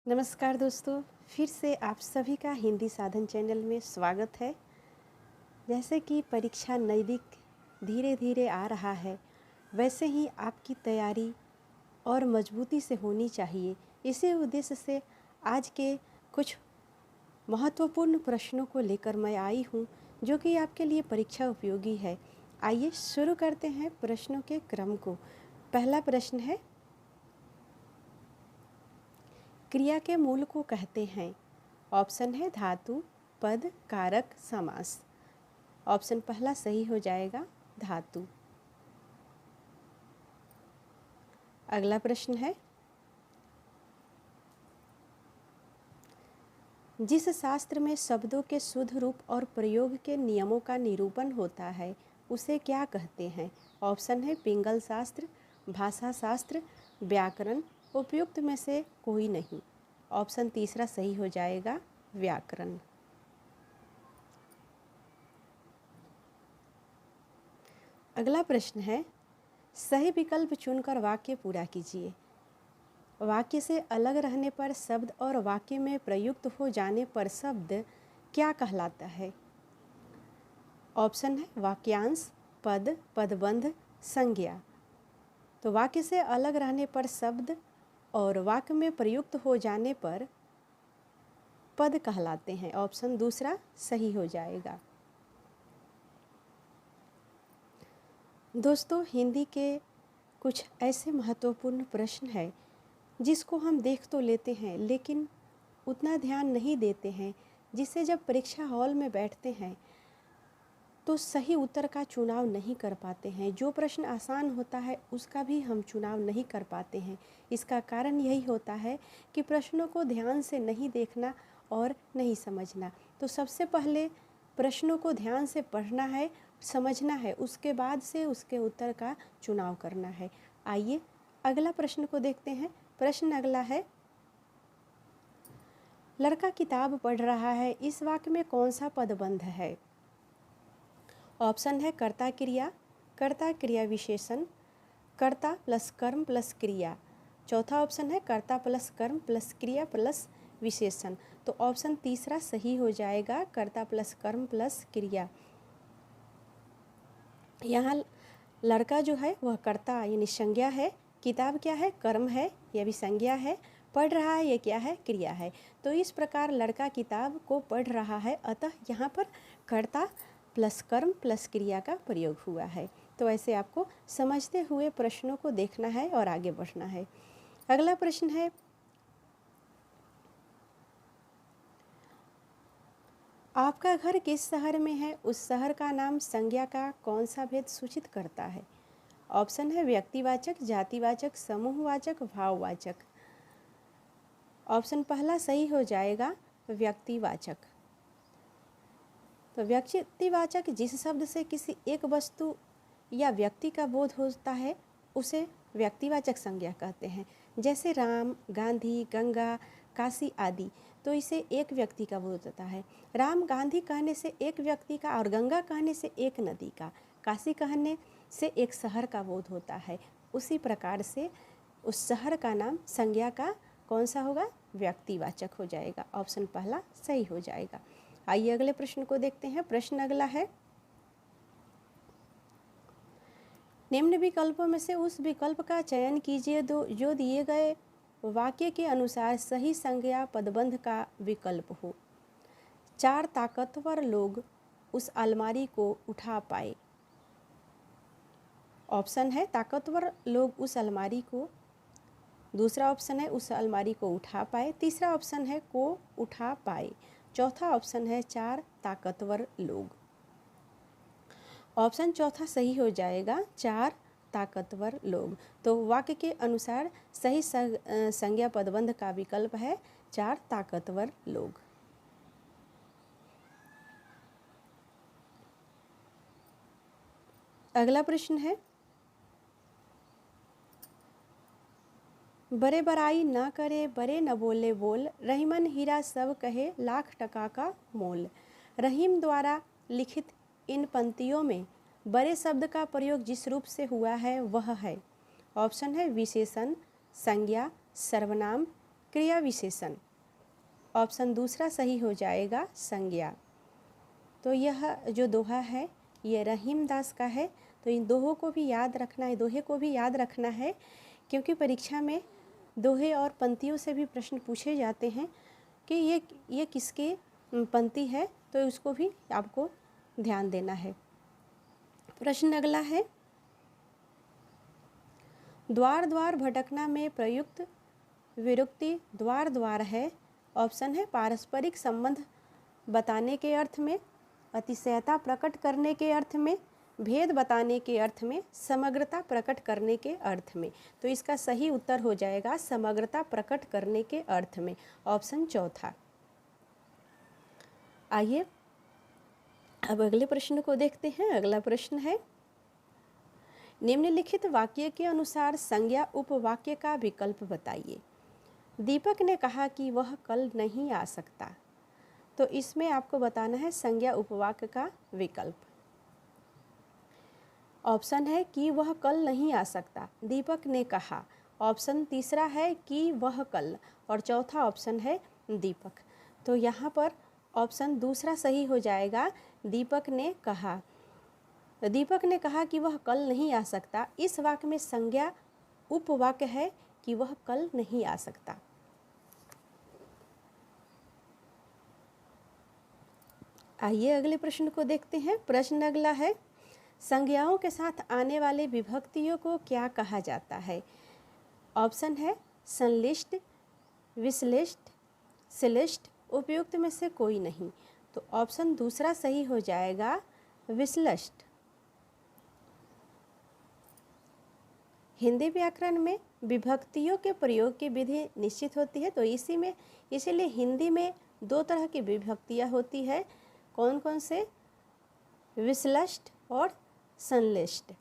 नमस्कार दोस्तों, फिर से आप सभी का हिंदी साधन चैनल में स्वागत है। जैसे कि परीक्षा नज़दीक धीरे धीरे आ रहा है, वैसे ही आपकी तैयारी और मजबूती से होनी चाहिए। इसी उद्देश्य से आज के कुछ महत्वपूर्ण प्रश्नों को लेकर मैं आई हूँ, जो कि आपके लिए परीक्षा उपयोगी है। आइए शुरू करते हैं प्रश्नों के क्रम को। पहला प्रश्न है, क्रिया के मूल को कहते हैं। ऑप्शन है धातु, पद, कारक, समास। ऑप्शन पहला सही हो जाएगा, धातु। अगला प्रश्न है, जिस शास्त्र में शब्दों के शुद्ध रूप और प्रयोग के नियमों का निरूपण होता है उसे क्या कहते हैं। ऑप्शन है पिंगल शास्त्र, भाषा शास्त्र, व्याकरण। उपयुक्त में से कोई नहीं। ऑप्शन तीसरा सही हो जाएगा, व्याकरण। अगला प्रश्न है, सही विकल्प चुनकर वाक्य पूरा कीजिए। वाक्य से अलग रहने पर शब्द और वाक्य में प्रयुक्त हो जाने पर शब्द क्या कहलाता है। ऑप्शन है वाक्यांश, पद, पदबंध, संज्ञा। तो वाक्य से अलग रहने पर शब्द और वाक्य में प्रयुक्त हो जाने पर पद कहलाते हैं। ऑप्शन दूसरा सही हो जाएगा। दोस्तों, हिंदी के कुछ ऐसे महत्वपूर्ण प्रश्न हैं जिसको हम देख तो लेते हैं लेकिन उतना ध्यान नहीं देते हैं, जिससे जब परीक्षा हॉल में बैठते हैं तो सही उत्तर का चुनाव नहीं कर पाते हैं। जो प्रश्न आसान होता है उसका भी हम चुनाव नहीं कर पाते हैं। इसका कारण यही होता है कि प्रश्नों को ध्यान से नहीं देखना और नहीं समझना। तो सबसे पहले प्रश्नों को ध्यान से पढ़ना है, समझना है, उसके बाद से उसके उत्तर का चुनाव करना है। आइए अगला प्रश्न को देखते हैं। प्रश्न अगला है, लड़का किताब पढ़ रहा है, इस वाक्य में कौन सा पदबंध है। ऑप्शन है कर्ता क्रिया, कर्ता क्रिया विशेषण, कर्ता प्लस कर्म प्लस क्रिया। चौथा ऑप्शन है कर्ता प्लस कर्म प्लस क्रिया प्लस विशेषण। तो ऑप्शन तीसरा सही हो जाएगा, कर्ता प्लस कर्म प्लस क्रिया। यहाँ लड़का जो है वह कर्ता यानी संज्ञा है, किताब क्या है, कर्म है, यह भी संज्ञा है, पढ़ रहा है, ये क्या है, क्रिया है। तो इस प्रकार लड़का किताब को पढ़ रहा है, अतः यहाँ पर कर्ता प्लस कर्म प्लस क्रिया का प्रयोग हुआ है। तो ऐसे आपको समझते हुए प्रश्नों को देखना है और आगे बढ़ना है। अगला प्रश्न है, आपका घर किस शहर में है, उस शहर का नाम संज्ञा का कौन सा भेद सूचित करता है। ऑप्शन है व्यक्तिवाचक, जातिवाचक, समूहवाचक, भाववाचक। ऑप्शन पहला सही हो जाएगा, व्यक्तिवाचक। तो व्यक्तिवाचक जिस शब्द से किसी एक वस्तु या व्यक्ति का बोध होता है उसे व्यक्तिवाचक संज्ञा कहते हैं। जैसे राम, गांधी, गंगा, काशी आदि, तो इसे एक व्यक्ति का बोध होता है। राम गांधी कहने से एक व्यक्ति का, और गंगा कहने से एक नदी का, काशी कहने से एक शहर का बोध होता है। उसी प्रकार से उस शहर का नाम संज्ञा का कौन सा होगा, व्यक्तिवाचक हो जाएगा। ऑप्शन पहला सही हो जाएगा। आइए अगले प्रश्न को देखते हैं। प्रश्न अगला है, निम्न विकल्पों में से उस विकल्प का चयन कीजिए जो दिए गए वाक्य के अनुसार सही संज्ञा पदबंध का विकल्प हो। 4 ताकतवर लोग उस अलमारी को उठा पाए। ऑप्शन है ताकतवर लोग उस अलमारी को, दूसरा ऑप्शन है उस अलमारी को उठा पाए, तीसरा ऑप्शन है को उठा पाए, चौथा ऑप्शन है 4 ताकतवर लोग। ऑप्शन चौथा सही हो जाएगा, 4 ताकतवर लोग। तो वाक्य के अनुसार सही संज्ञा पदबंध का विकल्प है 4 ताकतवर लोग। अगला प्रश्न है, बड़े बड़ाई न करे, बड़े न बोले बोल, रहीमन हीरा सब कहे, लाख टका का मोल। रहीम द्वारा लिखित इन पंक्तियों में बड़े शब्द का प्रयोग जिस रूप से हुआ है वह है। ऑप्शन है विशेषण, संज्ञा, सर्वनाम, क्रिया विशेषण। ऑप्शन दूसरा सही हो जाएगा संज्ञा। तो यह जो दोहा है ये रहीम दास का है। तो इन दोहों को भी याद रखना है, दोहे को भी याद रखना है, क्योंकि परीक्षा में दोहे और पंक्तियों से भी प्रश्न पूछे जाते हैं कि ये किसकी पंक्ति है, तो उसको भी आपको ध्यान देना है। प्रश्न अगला है, द्वार द्वार भटकना में प्रयुक्त विरुक्ति द्वार द्वार है। ऑप्शन है पारस्परिक संबंध बताने के अर्थ में, अतिशयता प्रकट करने के अर्थ में, भेद बताने के अर्थ में, समग्रता प्रकट करने के अर्थ में। तो इसका सही उत्तर हो जाएगा समग्रता प्रकट करने के अर्थ में, ऑप्शन चौथा। आइए अब अगले प्रश्न को देखते हैं। अगला प्रश्न है, निम्नलिखित वाक्य के अनुसार संज्ञा उपवाक्य का विकल्प बताइए। दीपक ने कहा कि वह कल नहीं आ सकता। तो इसमें आपको बताना है संज्ञा उपवाक्य का विकल्प। ऑप्शन है कि वह कल नहीं आ सकता, दीपक ने कहा। ऑप्शन तीसरा है कि वह कल, और चौथा ऑप्शन है दीपक। तो यहाँ पर ऑप्शन दूसरा सही हो जाएगा, दीपक ने कहा। दीपक ने कहा कि वह कल नहीं आ सकता। इस वाक्य में संज्ञा उपवाक्य है कि वह कल नहीं आ सकता। आइए अगले प्रश्न को देखते हैं। प्रश्न अगला है, संज्ञाओं के साथ आने वाले विभक्तियों को क्या कहा जाता है। ऑप्शन है संलिष्ट, विश्लिष्ट, श्लिष्ट, उपयुक्त में से कोई नहीं। तो ऑप्शन दूसरा सही हो जाएगा विश्लिष्ट। हिंदी व्याकरण में विभक्तियों के प्रयोग की विधि निश्चित होती है। तो इसीलिए हिंदी में दो तरह की विभक्तियाँ होती है। कौन कौन से? विश्लिष्ट और संलिष्ट।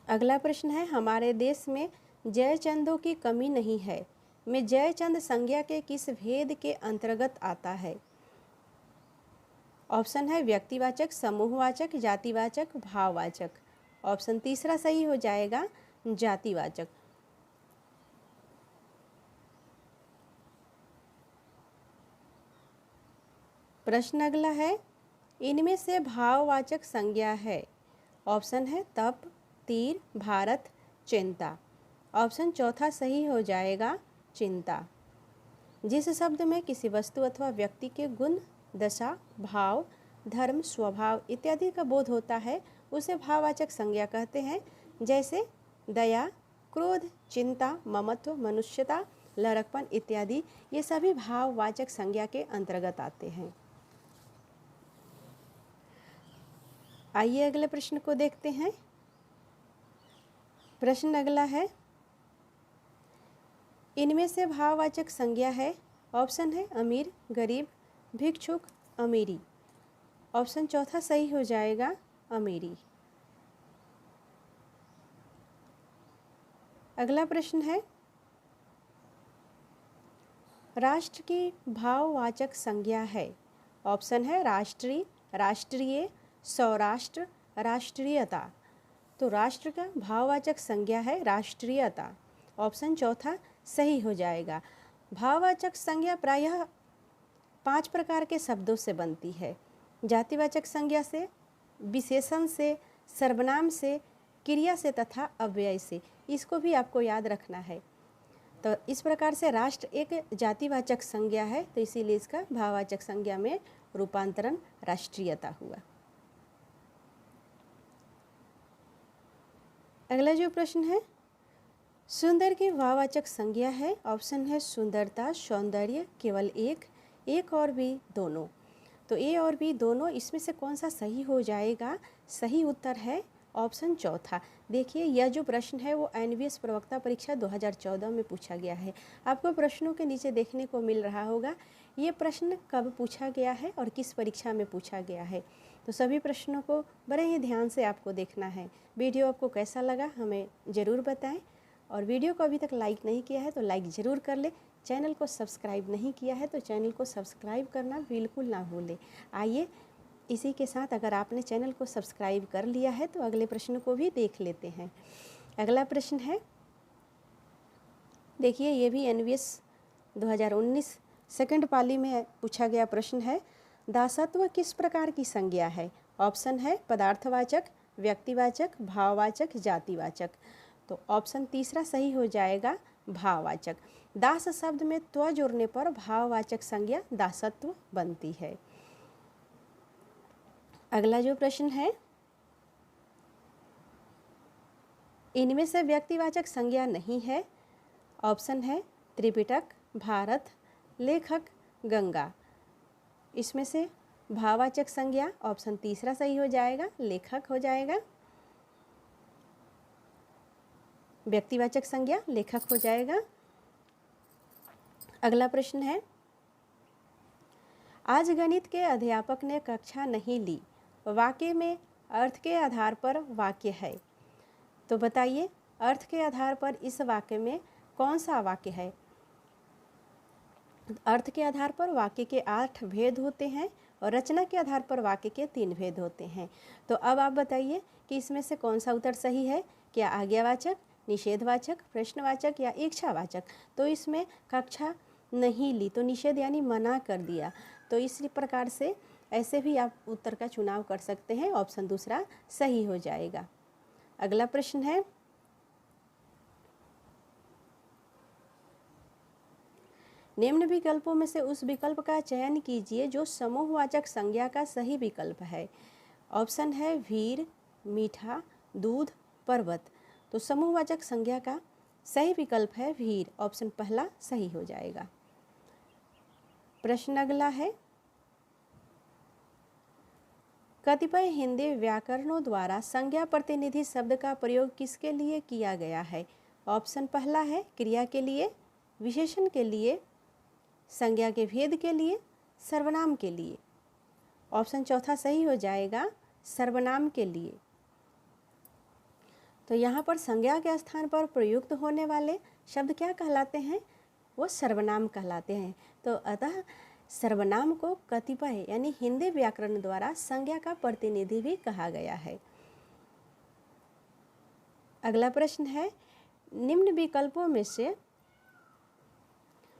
अगला प्रश्न है, हमारे देश में जयचंदों की कमी नहीं है में जयचंद संज्ञा के किस भेद के अंतर्गत आता है। ऑप्शन है व्यक्तिवाचक, समूहवाचक, जातिवाचक, भाववाचक। ऑप्शन तीसरा सही हो जाएगा जातिवाचक। प्रश्न अगला है, इनमें से भाववाचक संज्ञा है। ऑप्शन है तप, तीर, भारत, चिंता। ऑप्शन चौथा सही हो जाएगा चिंता। जिस शब्द में किसी वस्तु अथवा व्यक्ति के गुण, दशा, भाव, धर्म, स्वभाव इत्यादि का बोध होता है उसे भाववाचक संज्ञा कहते हैं। जैसे दया, क्रोध, चिंता, ममत्व, मनुष्यता, लड़कपन इत्यादि, ये सभी भाववाचक संज्ञा के अंतर्गत आते हैं। आइए अगले प्रश्न को देखते हैं। प्रश्न अगला है, इनमें से भाववाचक संज्ञा है। ऑप्शन है अमीर, गरीब, भिक्षुक, अमीरी। ऑप्शन चौथा सही हो जाएगा अमीरी। अगला प्रश्न है, राष्ट्र की भाववाचक संज्ञा है। ऑप्शन है राष्ट्रीय, राष्ट्रीय, सौराष्ट्र, राष्ट्रीयता। तो राष्ट्र का भाववाचक संज्ञा है राष्ट्रीयता। ऑप्शन चौथा सही हो जाएगा। भाववाचक संज्ञा प्रायः 5 प्रकार के शब्दों से बनती है। जातिवाचक संज्ञा से, विशेषण से, सर्वनाम से, क्रिया से तथा अव्यय से। इसको भी आपको याद रखना है। तो इस प्रकार से राष्ट्र एक जातिवाचक संज्ञा है, तो इसीलिए इसका भाववाचक संज्ञा में रूपांतरण राष्ट्रीयता हुआ। अगला जो प्रश्न है, सुंदर की भाववाचक संज्ञा है। ऑप्शन है सुंदरता, सौंदर्य, केवल एक और भी दोनों। तो ए और बी दोनों, इसमें से कौन सा सही हो जाएगा? सही उत्तर है ऑप्शन चौथा। देखिए यह जो प्रश्न है वो एनवीएस प्रवक्ता परीक्षा 2014 में पूछा गया है। आपको प्रश्नों के नीचे देखने को मिल रहा होगा ये प्रश्न कब पूछा गया है और किस परीक्षा में पूछा गया है। तो सभी प्रश्नों को बड़े ही ध्यान से आपको देखना है। वीडियो आपको कैसा लगा हमें ज़रूर बताएं, और वीडियो को अभी तक लाइक नहीं किया है तो लाइक ज़रूर कर ले। चैनल को सब्सक्राइब नहीं किया है तो चैनल को सब्सक्राइब करना बिल्कुल ना भूलें। आइए इसी के साथ अगर आपने चैनल को सब्सक्राइब कर लिया है तो अगले प्रश्न को भी देख लेते हैं। अगला प्रश्न है, देखिए ये भी एनवीएस 2019 सेकंड पाली में पूछा गया प्रश्न है। दासत्व किस प्रकार की संज्ञा है? ऑप्शन है पदार्थवाचक, व्यक्तिवाचक, भाववाचक, जातिवाचक। तो ऑप्शन तीसरा सही हो जाएगा, भाववाचक। दास शब्द में त्व जोड़ने पर भाववाचक संज्ञा दासत्व बनती है। अगला जो प्रश्न है, इनमें से व्यक्तिवाचक संज्ञा नहीं है। ऑप्शन है त्रिपिटक, भारत, लेखक, गंगा। इसमें से भाववाचक संज्ञा ऑप्शन तीसरा सही हो जाएगा, लेखक हो जाएगा। व्यक्तिवाचक संज्ञा लेखक हो जाएगा। अगला प्रश्न है, आज गणित के अध्यापक ने कक्षा नहीं ली, वाक्य में अर्थ के आधार पर वाक्य है। तो बताइए अर्थ के आधार पर इस वाक्य में कौन सा वाक्य है? अर्थ के आधार पर वाक्य के 8 भेद होते हैं और रचना के आधार पर वाक्य के 3 भेद होते हैं। तो अब आप बताइए कि इसमें से कौन सा उत्तर सही है? क्या आज्ञावाचक, निषेधवाचक, प्रश्नवाचक या इच्छावाचक? तो इसमें कक्षा नहीं ली तो निषेध यानी मना कर दिया। तो इसी प्रकार से ऐसे भी आप उत्तर का चुनाव कर सकते हैं। ऑप्शन दूसरा सही हो जाएगा। अगला प्रश्न है, निम्न विकल्पों में से उस विकल्प का चयन कीजिए जो समूहवाचक संज्ञा का सही विकल्प है। ऑप्शन है वीर, मीठा, दूध, पर्वत। तो समूहवाचक संज्ञा का सही विकल्प है वीर। ऑप्शन पहला सही हो जाएगा। प्रश्न अगला है, कतिपय हिंदी व्याकरणों द्वारा संज्ञा प्रतिनिधि शब्द का प्रयोग किसके लिए किया गया है? ऑप्शन पहला है क्रिया के लिए, विशेषण के लिए, संज्ञा के भेद के लिए, सर्वनाम के लिए। ऑप्शन चौथा सही हो जाएगा, सर्वनाम के लिए। तो यहाँ पर संज्ञा के स्थान पर प्रयुक्त होने वाले शब्द क्या कहलाते हैं? वो सर्वनाम कहलाते हैं। तो अतः सर्वनाम को कतिपय यानी हिंदी व्याकरण द्वारा संज्ञा का प्रतिनिधि भी कहा गया है। अगला प्रश्न है, निम्न विकल्पों में से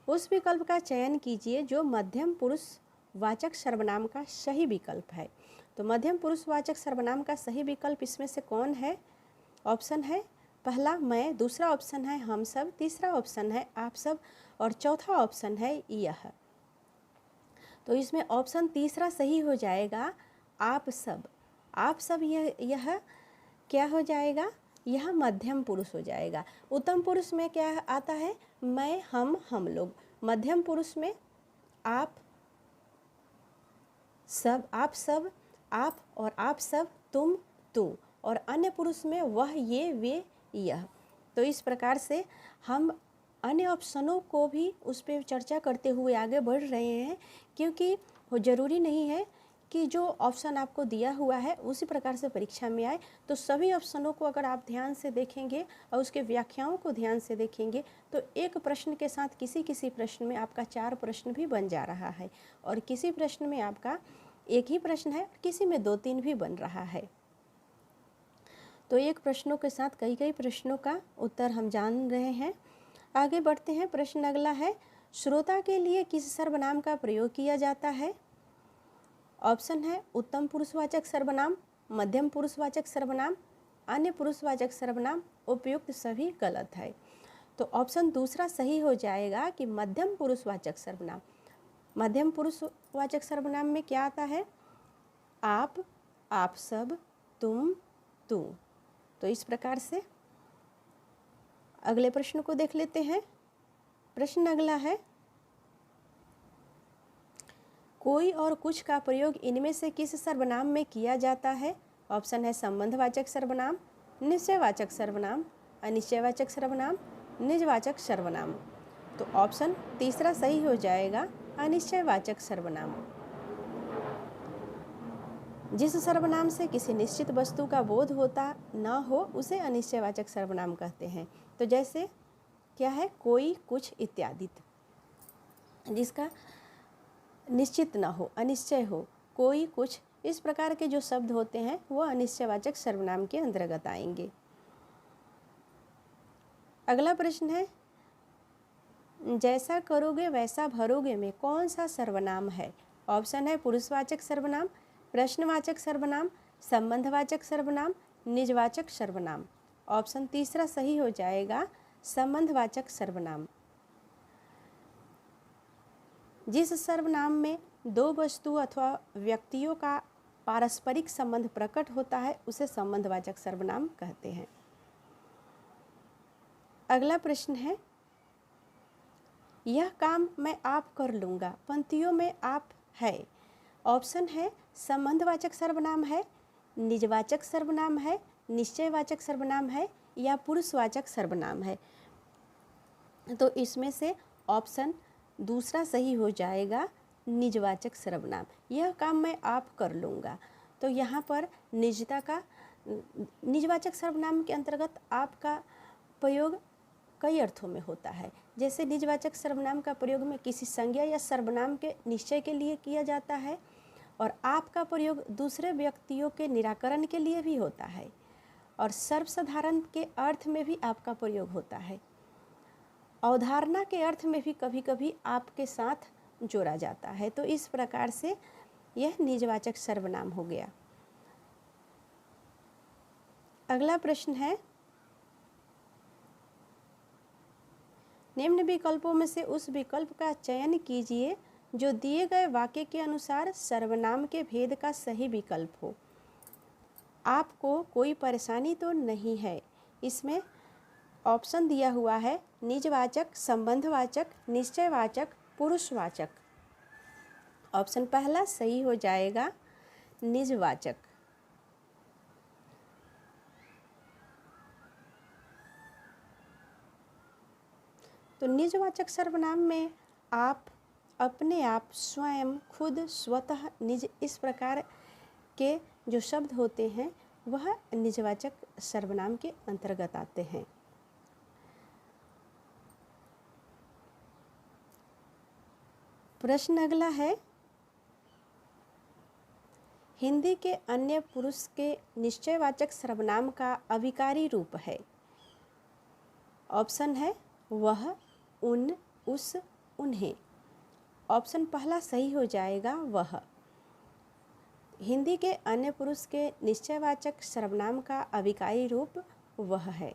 उस विकल्प का चयन कीजिए जो मध्यम पुरुष वाचक सर्वनाम का सही विकल्प है। तो मध्यम पुरुष वाचक सर्वनाम का सही विकल्प इसमें से कौन है? ऑप्शन है पहला मैं, दूसरा ऑप्शन है हम सब, तीसरा ऑप्शन है आप सब और चौथा ऑप्शन है यह। तो इसमें ऑप्शन तीसरा सही हो जाएगा, आप सब। आप सब यह क्या हो जाएगा? यह मध्यम पुरुष हो जाएगा। उत्तम पुरुष में क्या आता है? मैं, हम लोग। मध्यम पुरुष में आप सब, आप और आप सब, तुम, तू। और अन्य पुरुष में वह, ये, वे, यह। तो इस प्रकार से हम अन्य ऑप्शनों को भी उस पर चर्चा करते हुए आगे बढ़ रहे हैं, क्योंकि ज़रूरी नहीं है कि जो ऑप्शन आपको दिया हुआ है उसी प्रकार से परीक्षा में आए। तो सभी ऑप्शनों को अगर आप ध्यान से देखेंगे और उसके व्याख्याओं को ध्यान से देखेंगे तो एक प्रश्न के साथ किसी प्रश्न में आपका 4 प्रश्न भी बन जा रहा है और किसी प्रश्न में आपका एक ही प्रश्न है, किसी में 2-3 भी बन रहा है। तो एक प्रश्नों के साथ कई प्रश्नों का उत्तर हम जान रहे हैं। आगे बढ़ते हैं। प्रश्न अगला है, श्रोता के लिए किस सर्वनाम का प्रयोग किया जाता है? ऑप्शन है उत्तम पुरुषवाचक सर्वनाम, मध्यम पुरुषवाचक सर्वनाम, अन्य पुरुषवाचक सर्वनाम, उपयुक्त सभी गलत है। तो ऑप्शन दूसरा सही हो जाएगा कि मध्यम पुरुषवाचक सर्वनाम। मध्यम पुरुषवाचक सर्वनाम में क्या आता है? आप सब, तुम, तू। तो इस प्रकार से अगले प्रश्न को देख लेते हैं। प्रश्न अगला है, कोई और कुछ का प्रयोग इनमें से किस सर्वनाम में किया जाता है? ऑप्शन है संबंधवाचक सर्वनाम, निश्चयवाचक सर्वनाम, अनिश्चयवाचक सर्वनाम, निजवाचक सर्वनाम। तो ऑप्शन तीसरा सही हो जाएगा, अनिश्चयवाचक सर्वनाम। जिस सर्वनाम से किसी निश्चित वस्तु का बोध होता न हो उसे अनिश्चयवाचक सर्वनाम कहते हैं। तो जैसे क्या है? कोई, कुछ इत्यादि। जिसका निश्चित ना हो, अनिश्चय हो, कोई, कुछ, इस प्रकार के जो शब्द होते हैं वो अनिश्चयवाचक सर्वनाम के अंतर्गत आएंगे। अगला प्रश्न है, जैसा करोगे वैसा भरोगे में कौन सा सर्वनाम है? ऑप्शन है पुरुषवाचक सर्वनाम, प्रश्नवाचक सर्वनाम, संबंधवाचक सर्वनाम, निजवाचक सर्वनाम। ऑप्शन तीसरा सही हो जाएगा, संबंधवाचक सर्वनाम। जिस सर्वनाम में दो वस्तु अथवा व्यक्तियों का पारस्परिक संबंध प्रकट होता है उसे संबंधवाचक सर्वनाम कहते हैं। अगला प्रश्न है, यह काम मैं आप कर लूँगा, पंक्तियों में आप है। ऑप्शन है संबंधवाचक सर्वनाम है, निजवाचक सर्वनाम है, निश्चयवाचक सर्वनाम है या पुरुषवाचक सर्वनाम है। तो इसमें से ऑप्शन दूसरा सही हो जाएगा, निजवाचक सर्वनाम। यह काम मैं आप कर लूँगा, तो यहाँ पर निजता का निजवाचक सर्वनाम के अंतर्गत आपका प्रयोग कई अर्थों में होता है। जैसे निजवाचक सर्वनाम का प्रयोग में किसी संज्ञा या सर्वनाम के निश्चय के लिए किया जाता है और आपका प्रयोग दूसरे व्यक्तियों के निराकरण के लिए भी होता है और सर्वसाधारण के अर्थ में भी आपका प्रयोग होता है। अवधारणा के अर्थ में भी कभी कभी आपके साथ जोड़ा जाता है। तो इस प्रकार से यह निजवाचक सर्वनाम हो गया। अगला प्रश्न है, निम्न विकल्पों में से उस विकल्प का चयन कीजिए जो दिए गए वाक्य के अनुसार सर्वनाम के भेद का सही विकल्प हो। आपको कोई परेशानी तो नहीं है। इसमें ऑप्शन दिया हुआ है निजवाचक, संबंधवाचक, निश्चयवाचक, पुरुषवाचक। ऑप्शन पहला सही हो जाएगा, निजवाचक। तो निजवाचक सर्वनाम में आप, अपने आप, स्वयं, खुद, स्वतः, निज, इस प्रकार के जो शब्द होते हैं वह निजवाचक सर्वनाम के अंतर्गत आते हैं। प्रश्न अगला है, हिंदी के अन्य पुरुष के निश्चयवाचक सर्वनाम का अभिकारी रूप है। ऑप्शन है वह, उन, उस, उन्हें। ऑप्शन पहला सही हो जाएगा, वह। हिंदी के अन्य पुरुष के निश्चयवाचक सर्वनाम का अभिकारी रूप वह है।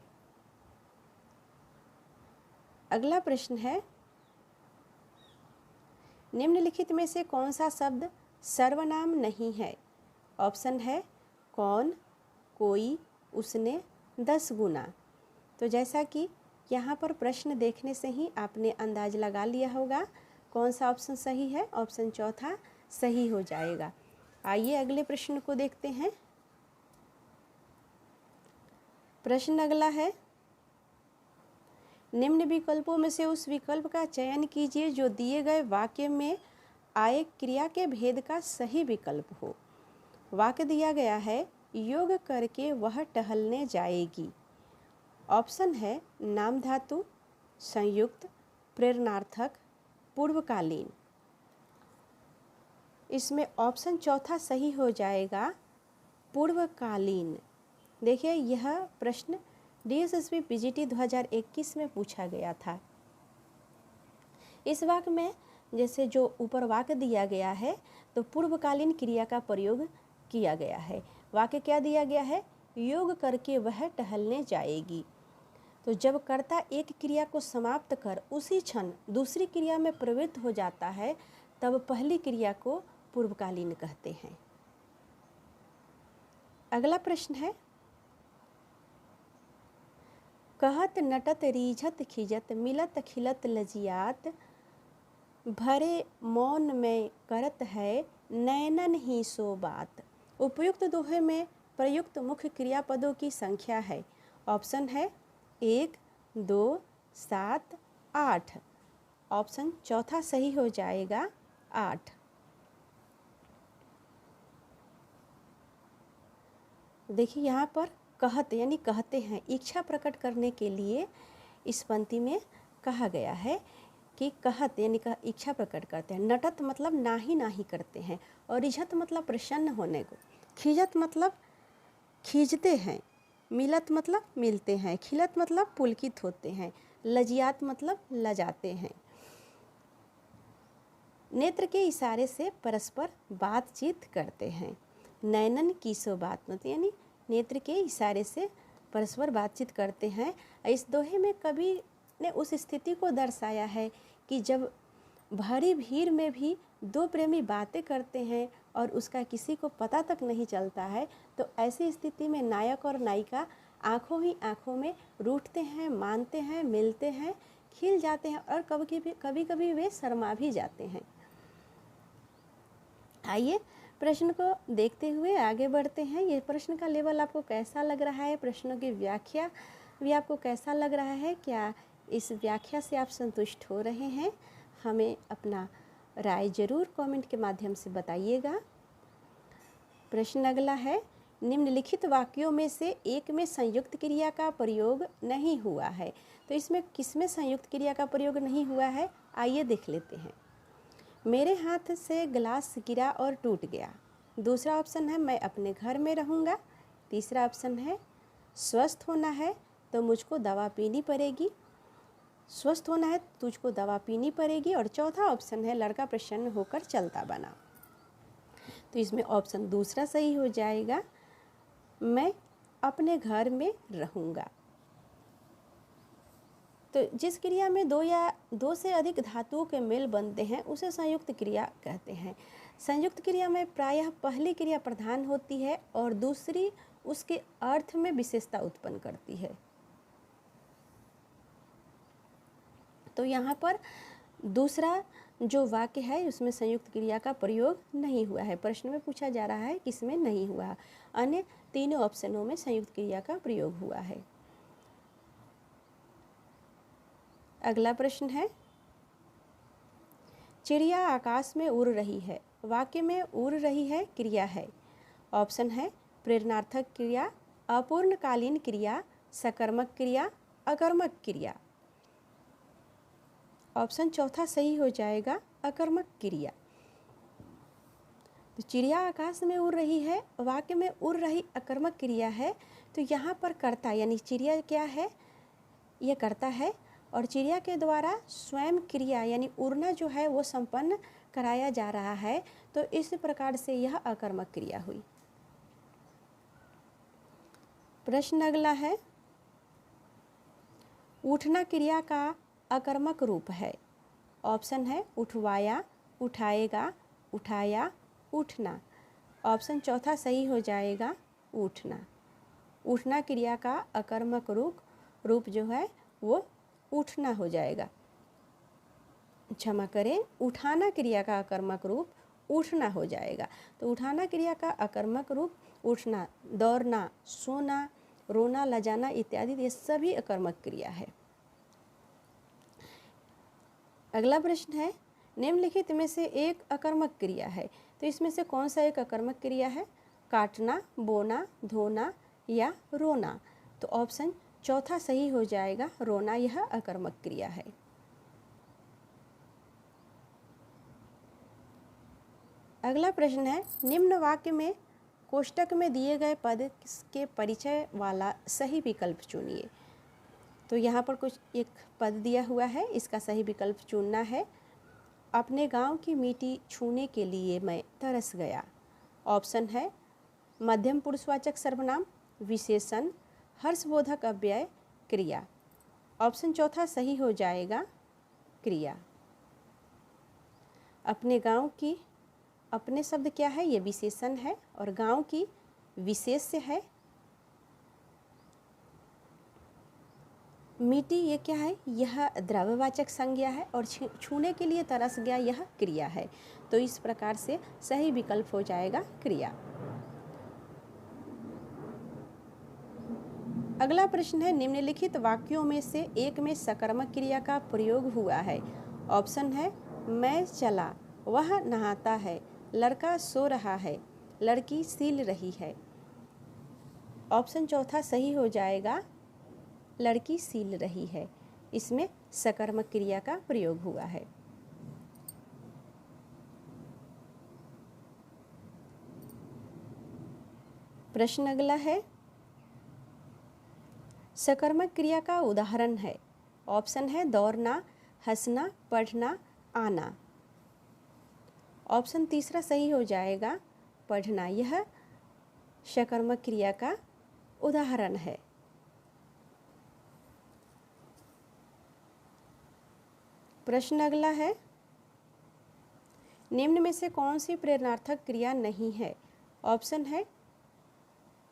अगला प्रश्न है, निम्नलिखित में से कौन सा शब्द सर्वनाम नहीं है? ऑप्शन है कौन, कोई, उसने, 10 गुना। तो जैसा कि यहाँ पर प्रश्न देखने से ही आपने अंदाज लगा लिया होगा कौन सा ऑप्शन सही है। ऑप्शन चौथा सही हो जाएगा। आइए अगले प्रश्न को देखते हैं। प्रश्न अगला है, निम्न विकल्पों में से उस विकल्प का चयन कीजिए जो दिए गए वाक्य में आए क्रिया के भेद का सही विकल्प हो। वाक्य दिया गया है, योग करके वह टहलने जाएगी। ऑप्शन है नाम धातु, संयुक्त, प्रेरणार्थक, पूर्वकालीन। इसमें ऑप्शन चौथा सही हो जाएगा, पूर्वकालीन। देखिए यह प्रश्न DSSB PGT 2021 में पूछा गया था। इस वाक्य में जैसे जो ऊपर वाक्य दिया गया है तो पूर्वकालीन क्रिया का प्रयोग किया गया है। वाक्य क्या दिया गया है, योग करके वह टहलने जाएगी। तो जब कर्ता एक क्रिया को समाप्त कर उसी क्षण दूसरी क्रिया में प्रवृत्त हो जाता है तब पहली क्रिया को पूर्वकालीन कहते हैं। अगला प्रश्न है, कहत नटत रीझत खिजत मिलत खिलत लजियात भरे मौन में करत है नैनन ही सो बात। उपयुक्त दोहे में प्रयुक्त मुख्य क्रियापदों की संख्या है। ऑप्शन है 1, 2, 7, 8। ऑप्शन चौथा सही हो जाएगा, 8। देखिए यहाँ पर कहत यानी कहते हैं, इच्छा प्रकट करने के लिए इस पंक्ति में कहा गया है कि कहत यानी इच्छा प्रकट करते हैं। नटत मतलब नाही करते हैं और रिझत मतलब प्रसन्न होने को, खिजत मतलब खींचते हैं, मिलत मतलब मिलते हैं, खिलत मतलब पुलकित होते हैं, लजियात मतलब लजाते हैं। नेत्र के इशारे से परस्पर बातचीत करते हैं। नैनन की सो बात मत, यानी नेत्र के इशारे से परस्पर बातचीत करते हैं। इस दोहे में कवि ने उस स्थिति को दर्शाया है कि जब भारी भीड़ में भी दो प्रेमी बातें करते हैं और उसका किसी को पता तक नहीं चलता है, तो ऐसी स्थिति में नायक और नायिका आंखों ही आंखों में रूठते हैं, मानते हैं, मिलते हैं, खिल जाते हैं और कभी कभी वे शर्मा भी जाते हैं। आइए प्रश्न को देखते हुए आगे बढ़ते हैं। ये प्रश्न का लेवल आपको कैसा लग रहा है, प्रश्नों की व्याख्या भी आपको कैसा लग रहा है, क्या इस व्याख्या से आप संतुष्ट हो रहे हैं? हमें अपना राय जरूर कमेंट के माध्यम से बताइएगा। प्रश्न अगला है, निम्नलिखित वाक्यों में से एक में संयुक्त क्रिया का प्रयोग नहीं हुआ है। तो इसमें किसमें संयुक्त क्रिया का प्रयोग नहीं हुआ है, आइए देख लेते हैं। मेरे हाथ से गिलास गिरा और टूट गया। दूसरा ऑप्शन है मैं अपने घर में रहूँगा। तीसरा ऑप्शन है स्वस्थ होना है तो मुझको दवा पीनी पड़ेगी। स्वस्थ होना है तुझको दवा पीनी पड़ेगी। और चौथा ऑप्शन है लड़का प्रसन्न होकर चलता बना। तो इसमें ऑप्शन दूसरा सही हो जाएगा, मैं अपने घर में रहूँगा। तो जिस क्रिया में दो या दो से अधिक धातुओं के मेल बनते हैं उसे संयुक्त क्रिया कहते हैं। संयुक्त क्रिया में प्रायः पहली क्रिया प्रधान होती है और दूसरी उसके अर्थ में विशेषता उत्पन्न करती है। तो यहाँ पर दूसरा जो वाक्य है उसमें संयुक्त क्रिया का प्रयोग नहीं हुआ है। प्रश्न में पूछा जा रहा है किसमें नहीं हुआ, अन्य तीनों ऑप्शनों में संयुक्त क्रिया का प्रयोग हुआ है। अगला प्रश्न है, चिड़िया आकाश में उड़ रही है। वाक्य में उड़ रही है क्रिया है। ऑप्शन है प्रेरणार्थक क्रिया, अपूर्णकालीन क्रिया, सकर्मक क्रिया, अकर्मक क्रिया। ऑप्शन चौथा सही हो जाएगा, अकर्मक क्रिया। तो चिड़िया आकाश में उड़ रही है, वाक्य में उड़ रही अकर्मक क्रिया है। तो यहाँ पर कर्ता यानी चिड़िया क्या है, यह कर्ता है और चिड़िया के द्वारा स्वयं क्रिया यानी उड़ना जो है वो संपन्न कराया जा रहा है। तो इस प्रकार से यह अकर्मक क्रिया हुई। प्रश्न अगला है, उठना क्रिया का अकर्मक रूप है। ऑप्शन है उठवाया, उठाएगा, उठाया, उठना। ऑप्शन चौथा सही हो जाएगा, उठना। उठना क्रिया का अकर्मक रूप जो है वो उठना हो जाएगा। क्षमा करें, उठाना क्रिया का अकर्मक रूप उठना हो जाएगा। तो उठाना क्रिया का अकर्मक रूप उठना, दौड़ना, सोना, रोना, लजाना इत्यादि ये सभी अकर्मक क्रिया है। अगला प्रश्न है, निम्नलिखित में से एक अकर्मक क्रिया है। तो इसमें से कौन सा एक अकर्मक क्रिया है, काटना, बोना, धोना या रोना। तो ऑप्शन चौथा सही हो जाएगा, रोना यह अकर्मक क्रिया है। अगला प्रश्न है, निम्न वाक्य में कोष्टक में दिए गए पद के परिचय वाला सही विकल्प चुनिए। तो यहाँ पर कुछ एक पद दिया हुआ है, इसका सही विकल्प चुनना है। अपने गांव की मिट्टी छूने के लिए मैं तरस गया। ऑप्शन है मध्यम पुरुषवाचक सर्वनाम, विशेषण, हर्षबोधक अव्यय, क्रिया। ऑप्शन चौथा सही हो जाएगा, क्रिया। अपने गांव की, अपने शब्द क्या है, ये विशेषण है और गांव की विशेष्य है। मिट्टी ये क्या है, यह द्रव्यवाचक संज्ञा है और छूने के लिए तरस गया यह क्रिया है। तो इस प्रकार से सही विकल्प हो जाएगा, क्रिया। अगला प्रश्न है, निम्नलिखित वाक्यों में से एक में सकर्मक क्रिया का प्रयोग हुआ है। ऑप्शन है मैं चला, वह नहाता है, लड़का सो रहा है, लड़की सील रही है। ऑप्शन चौथा सही हो जाएगा, लड़की सील रही है। इसमें सकर्मक क्रिया का प्रयोग हुआ है। प्रश्न अगला है, सकर्मक क्रिया का उदाहरण है। ऑप्शन है दौड़ना, हंसना, पढ़ना, आना। ऑप्शन तीसरा सही हो जाएगा पढ़ना। यह सकर्मक क्रिया का उदाहरण है। प्रश्न अगला है, निम्न में से कौन सी प्रेरणार्थक क्रिया नहीं है? ऑप्शन है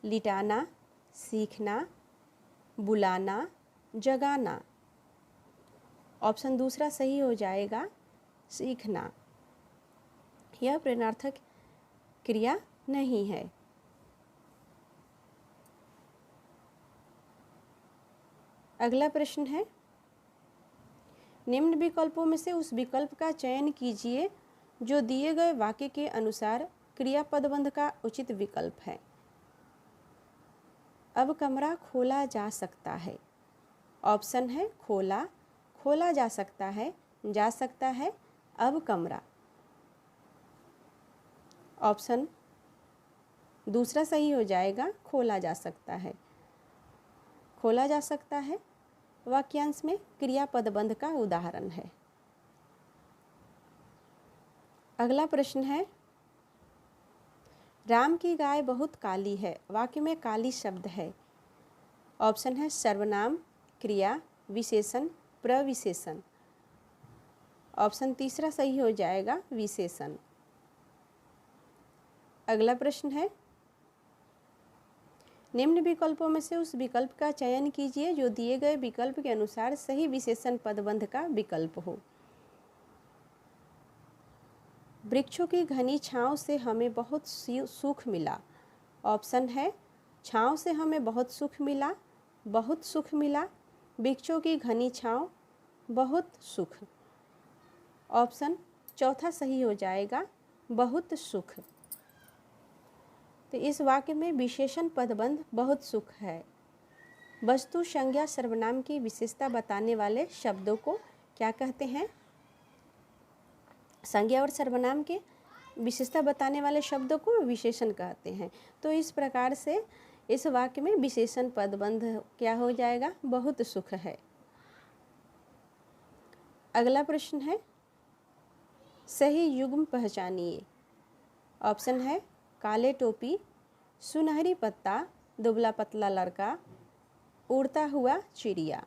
लिटाना, सीखना, बुलाना, जगाना। ऑप्शन दूसरा सही हो जाएगा सीखना। यह प्रेरणार्थक क्रिया नहीं है। अगला प्रश्न है, निम्न विकल्पों में से उस विकल्प का चयन कीजिए जो दिए गए वाक्य के अनुसार क्रियापदबंध का उचित विकल्प है। अब कमरा खोला जा सकता है। ऑप्शन है खोला, खोला जा सकता है, अब कमरा। ऑप्शन दूसरा सही हो जाएगा खोला जा सकता है। खोला जा सकता है वाक्यांश में क्रियापदबंध का उदाहरण है। अगला प्रश्न है, राम की गाय बहुत काली है। वाक्य में काली शब्द है। ऑप्शन है सर्वनाम, क्रिया, विशेषण, प्रविशेषण। ऑप्शन तीसरा सही हो जाएगा विशेषण। अगला प्रश्न है, निम्न विकल्पों में से उस विकल्प का चयन कीजिए जो दिए गए विकल्प के अनुसार सही विशेषण पदबंध का विकल्प हो। वृक्षों की घनी छांव से हमें बहुत सुख मिला। ऑप्शन है छांव से हमें बहुत सुख मिला, बहुत सुख मिला, वृक्षों की घनी छांव, बहुत सुख। ऑप्शन चौथा सही हो जाएगा बहुत सुख। तो इस वाक्य में विशेषण पदबंध बहुत सुख है। वस्तु, संज्ञा, सर्वनाम की विशेषता बताने वाले शब्दों को क्या कहते हैं? संज्ञा और सर्वनाम के विशेषता बताने वाले शब्दों को विशेषण कहते हैं। तो इस प्रकार से इस वाक्य में विशेषण पदबंध क्या हो जाएगा? बहुत सुख है। अगला प्रश्न है, सही युग्म पहचानिए। ऑप्शन है काले टोपी, सुनहरी पत्ता, दुबला पतला लड़का, उड़ता हुआ चिड़िया।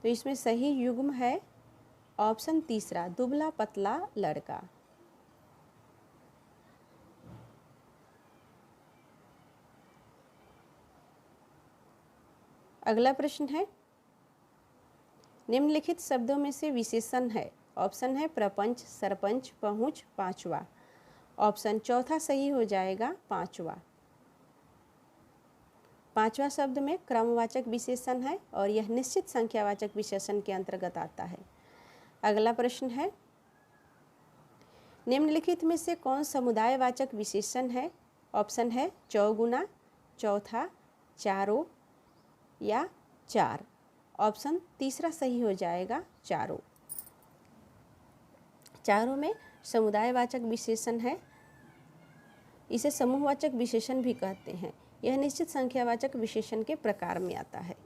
तो इसमें सही युग्म है ऑप्शन तीसरा, दुबला पतला लड़का। अगला प्रश्न है, निम्नलिखित शब्दों में से विशेषण है। ऑप्शन है प्रपंच, सरपंच, पहुँच, पांचवा। ऑप्शन चौथा सही हो जाएगा पांचवा। पांचवा शब्द में क्रमवाचक विशेषण है और यह निश्चित संख्यावाचक विशेषण के अंतर्गत आता है। अगला प्रश्न है, निम्नलिखित में से कौन समुदायवाचक विशेषण है? ऑप्शन है चौगुना, चौथा, चारों या चार। ऑप्शन तीसरा सही हो जाएगा चारों। चारों में समुदायवाचक विशेषण है। इसे समूहवाचक विशेषण भी कहते हैं। यह निश्चित संख्यावाचक विशेषण के प्रकार में आता है।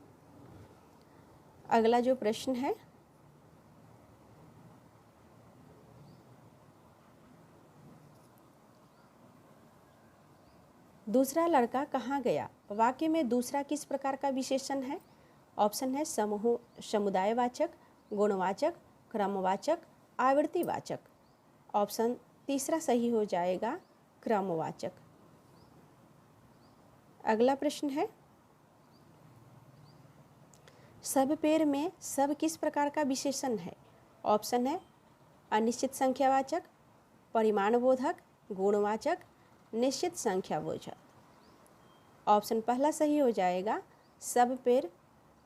अगला जो प्रश्न है, दूसरा लड़का कहाँ गया? वाक्य में दूसरा किस प्रकार का विशेषण है? ऑप्शन है समूह, समुदायवाचक, गुणवाचक, क्रमवाचक, आवृत्तिवाचक। ऑप्शन तीसरा सही हो जाएगा क्रमवाचक। अगला प्रश्न है, सब पेड़ में सब किस प्रकार का विशेषण है? ऑप्शन है अनिश्चित संख्यावाचक, परिमाणबोधक, गुणवाचक, निश्चित संख्याबोधक। ऑप्शन पहला सही हो जाएगा सब पेड़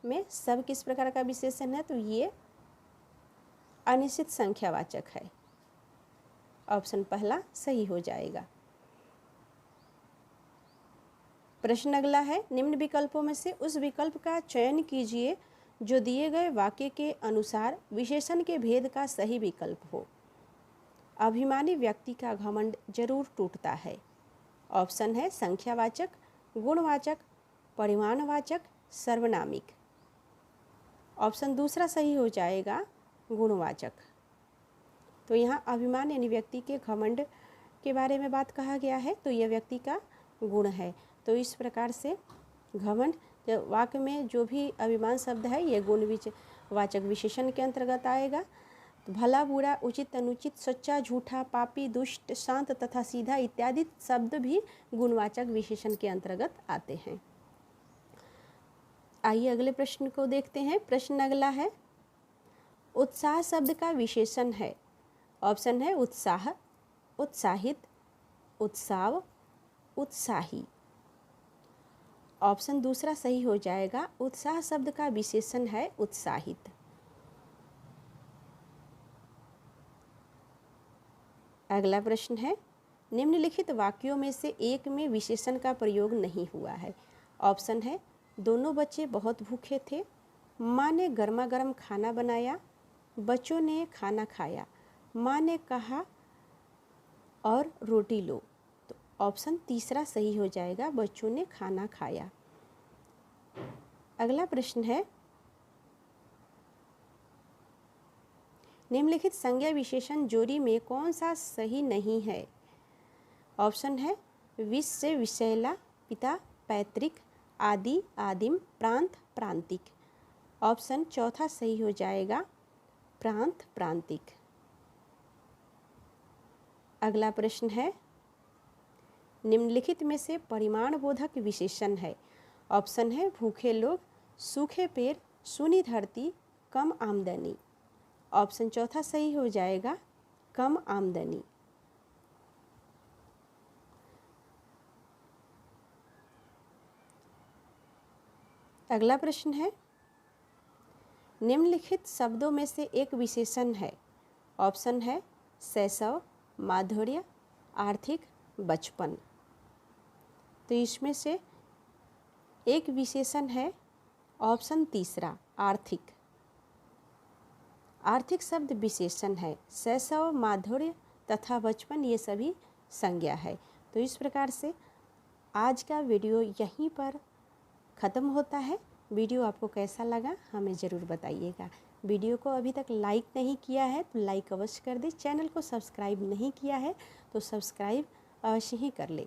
में सब किस प्रकार का विशेषण है? तो ये अनिश्चित संख्यावाचक है। ऑप्शन पहला सही हो जाएगा। प्रश्न अगला है, निम्न विकल्पों में से उस विकल्प का चयन कीजिए जो दिए गए वाक्य के अनुसार विशेषण के भेद का सही विकल्प हो। अभिमानी व्यक्ति का घमंड जरूर टूटता है। ऑप्शन है संख्यावाचक, गुणवाचक, परिमाणवाचक, सर्वनामिक। ऑप्शन दूसरा सही हो जाएगा, गुणवाचक। तो यहाँ अभिमान यानी व्यक्ति के घमंड के बारे में बात कहा गया है, तो यह व्यक्ति का गुण है। तो इस प्रकार से घमंड वाक्य में जो भी अभिमान शब्द है ये गुणवाचक विशेषण के अंतर्गत आएगा। तो भला बुरा, उचित अनुचित, सच्चा झूठा, पापी दुष्ट, शांत तथा सीधा इत्यादि शब्द भी गुणवाचक विशेषण के अंतर्गत आते हैं। आइए अगले प्रश्न को देखते हैं। प्रश्न अगला है, उत्साह शब्द का विशेषण है। ऑप्शन है उत्साह, उत्साहित, उत्साव, उत्साही। ऑप्शन दूसरा सही हो जाएगा, उत्साह शब्द का विशेषण है उत्साहित। अगला प्रश्न है, निम्नलिखित वाक्यों में से एक में विशेषण का प्रयोग नहीं हुआ है। ऑप्शन है, दोनों बच्चे बहुत भूखे थे, माँ ने गर्मा गर्म खाना बनाया, बच्चों ने खाना खाया, माँ ने कहा और रोटी लो। तो ऑप्शन तीसरा सही हो जाएगा, बच्चों ने खाना खाया। अगला प्रश्न है, निम्नलिखित संज्ञा विशेषण जोड़ी में कौन सा सही नहीं है। ऑप्शन है, विष से विषैला, पिता पैतृक, आदि आदिम, प्रांत प्रांतिक। ऑप्शन चौथा सही हो जाएगा, प्रांत प्रांतिक। अगला प्रश्न है, निम्नलिखित में से परिमाण बोधक विशेषण है। ऑप्शन है, भूखे लोग, सूखे पेड़, सूनी धरती, कम आमदनी। ऑप्शन चौथा सही हो जाएगा, कम आमदनी। अगला प्रश्न है, निम्नलिखित शब्दों में से एक विशेषण है। ऑप्शन है, शैशव, माधुर्य, आर्थिक, बचपन। तो इसमें से एक विशेषण है ऑप्शन तीसरा, आर्थिक। आर्थिक शब्द विशेषण है, शैशव, माधुर्य तथा बचपन ये सभी संज्ञा है। तो इस प्रकार से आज का वीडियो यहीं पर ख़त्म होता है। वीडियो आपको कैसा लगा हमें ज़रूर बताइएगा। वीडियो को अभी तक लाइक नहीं किया है तो लाइक अवश्य कर दे। चैनल को सब्सक्राइब नहीं किया है तो सब्सक्राइब अवश्य ही कर ले।